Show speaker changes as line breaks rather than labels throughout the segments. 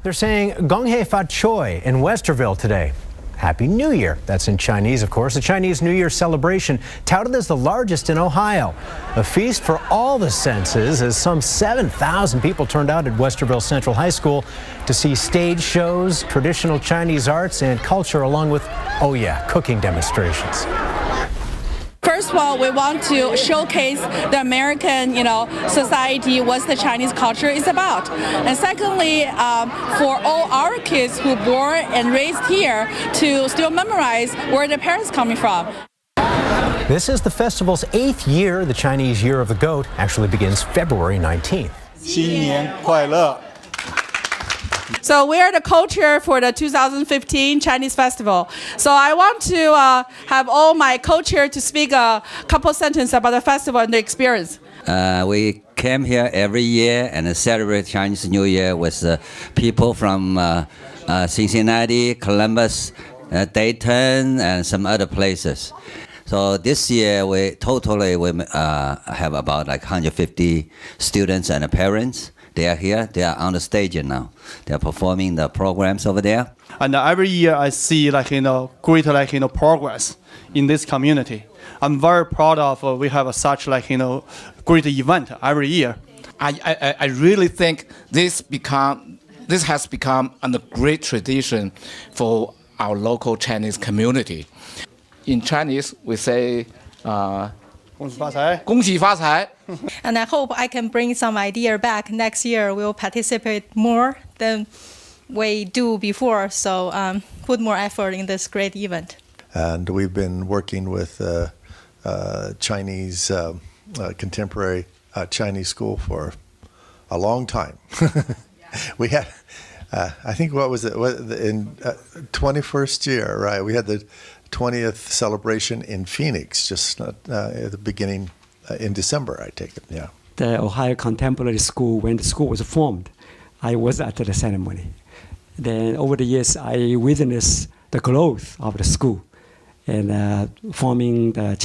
They're saying Gong Hei Fat Choi in Westerville today. Happy New Year. That's in Chinese, of course. The Chinese New Year celebration touted as the largest in Ohio. A feast for all the senses as some 7,000 people turned out at Westerville Central High School to see stage shows, traditional Chinese arts and culture, along with, oh yeah, cooking demonstrations.
First of all, we want to showcase the American, society, what the Chinese culture is about. And secondly, for all our kids who born and raised here to still memorize where their parents coming from.
This is the festival's 8th year. The Chinese Year of the Goat actually begins February 19th.
新年快乐!
So we are the co-chair for the 2015 Chinese Festival. So I want to have all my co-chair to speak a couple sentences about the festival and the experience.
We came here every year and celebrate Chinese New Year with people from Cincinnati, Columbus, Dayton, and some other places. So this year we have about like 150 students and parents. They are here. They are on the stage now. They are performing the programs over there.
And every year I see great progress in this community. I'm very proud of we have such great event every year.
I really think this has become a great tradition for our local Chinese community. In Chinese we say
恭喜发财.
恭喜发财.
And I hope I can bring some idea back. Next year we'll participate more than we do before. So put more effort in this great event.
And we've been working with Chinese contemporary Chinese school for a long time. We had, I think, what was it? In 21st year, right? We had the 20th celebration in Phoenix, just at the beginning in December, I take it, yeah.
The Ohio Contemporary School, when the school was formed, I was at the ceremony. Then over the years, I witnessed the growth of the school and forming the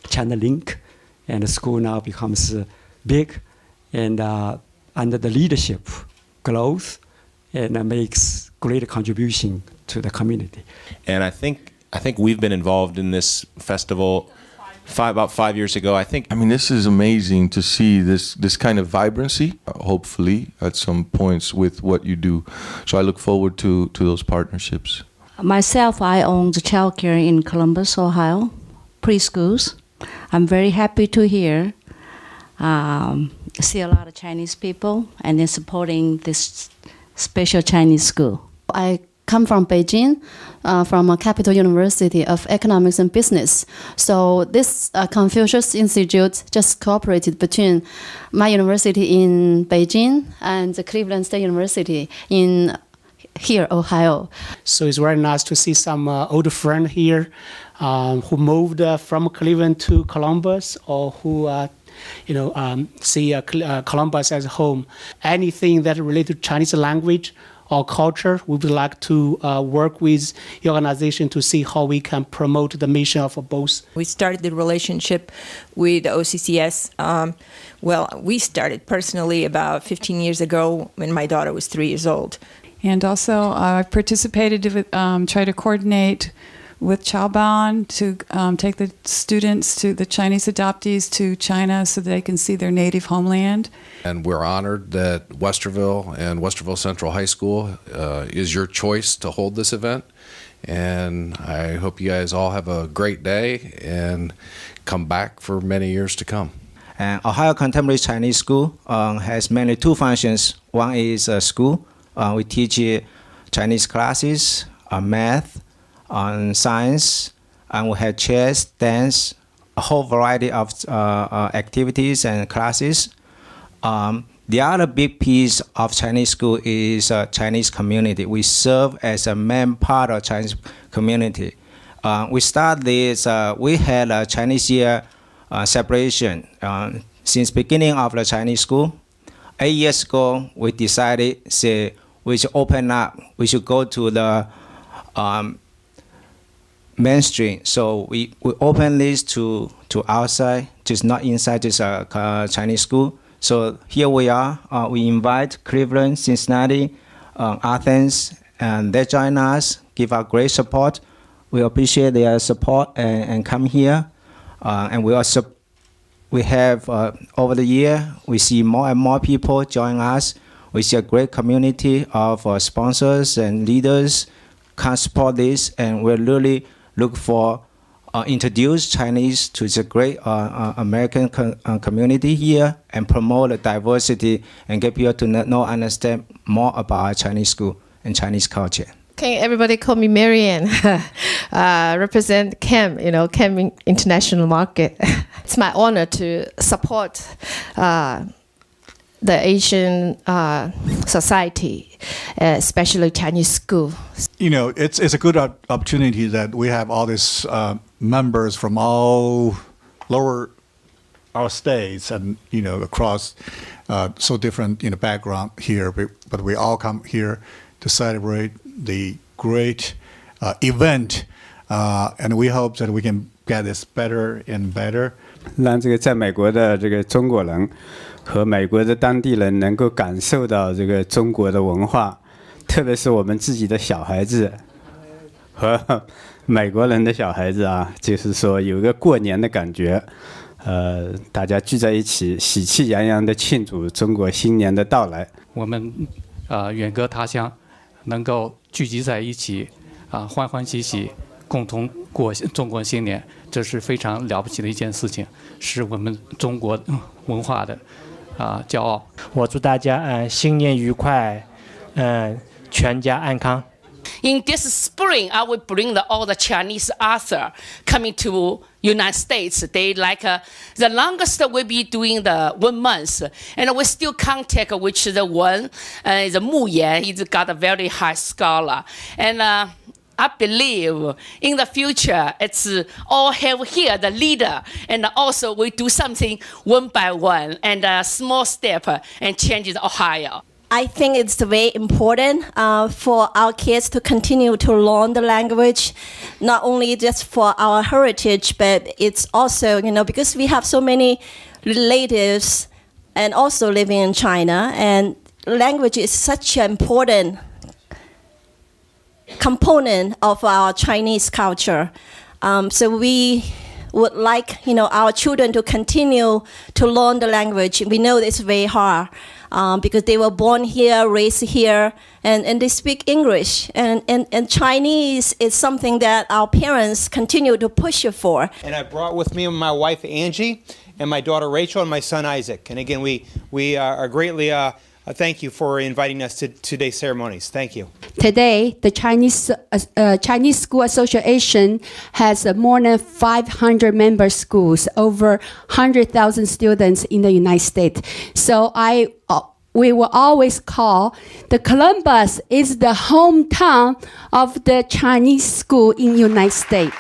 China Link, and the school now becomes big and under the leadership growth and makes great contribution to the community.
And I think we've been involved in this festival about 5 years ago. I mean, this is amazing to see this kind of vibrancy, hopefully, at some points with what you do. So I look forward to those partnerships.
Myself, I own the childcare in Columbus, Ohio, preschools. I'm very happy to hear, see a lot of Chinese people and then supporting this special Chinese school.
I come from Beijing, from a capital university of economics and business. So this Confucius Institute just cooperated between my university in Beijing and the Cleveland State University in here, Ohio.
So it's very nice to see some old friend here who moved from Cleveland to Columbus, or who see Columbus as home. Anything that related to Chinese language or culture, we would like to work with the organization to see how we can promote the mission of both.
We started the relationship with OCCS. We started personally about 15 years ago when my daughter was 3 years old.
And also I participated with, try to coordinate with Chaoban to take the students, to the Chinese adoptees, to China so that they can see their native homeland.
And we're honored that Westerville and Westerville Central High School is your choice to hold this event. And I hope you guys all have a great day and come back for many years to come.
Ohio Contemporary Chinese School has mainly two functions. One is a school. We teach Chinese classes, math, on science, and we have chess, dance, a whole variety of activities and classes. The other big piece of Chinese school is Chinese community. We serve as a main part of Chinese community. We start this, we had a Chinese year celebration since beginning of the Chinese school. 8 years ago, we decided we should open up, we should go to the mainstream. So we open this to outside, just not inside this Chinese school. So here we are. We invite Cleveland, Cincinnati, Athens, and they join us, give our great support. We appreciate their support and come here. And we also have over the year we see more and more people join us. We see a great community of sponsors and leaders can support this, and we really look for introduce Chinese to the great American community here and promote the diversity and get people to know understand more about our Chinese school and Chinese culture.
Okay, everybody call me Marianne. Represent CAM, CAM International Market. It's my honor to support the Asian society, especially Chinese school.
It's a good opportunity that we have all these members from all lower our states and across so different background here, but we all come here to celebrate the great event, and we hope that we can get this better and better.
让这个在美国的这个中国人和美国的当地人能够感受到这个中国的文化，特别是我们自己的小孩子和美国人的小孩子啊，就是说有一个过年的感觉，大家聚在一起，喜气洋洋的庆祝中国新年的到来。
我们远隔他乡，能够聚集在一起，欢欢喜喜，共同过中国新年，这是非常了不起的一件事情，是我们中国文化的骄傲。
我祝大家新年愉快，全家安康。
In this spring, I will bring all the Chinese author coming to United States. They the longest we'll be doing the 1 month, and we still contact which the one is Mu Yan. He's got a very high scholar, and I believe in the future it's all have here the leader, and also we do something one by one and a small step and change Ohio.
I think it's very important for our kids to continue to learn the language, not only just for our heritage, but it's also, because we have so many relatives and also living in China, and language is such an important component of our Chinese culture. So we would like, our children to continue to learn the language. We know it's very hard. Because they were born here, raised here, and they speak English. And Chinese is something that our parents continue to push for.
And I brought with me my wife, Angie, and my daughter, Rachel, and my son, Isaac. And again, we are greatly thank you for inviting us to today's ceremonies. Thank you.
Today, the Chinese School Association has more than 500 member schools, over 100,000 students in the United States. So we will always call the Columbus is the hometown of the Chinese school in the United States.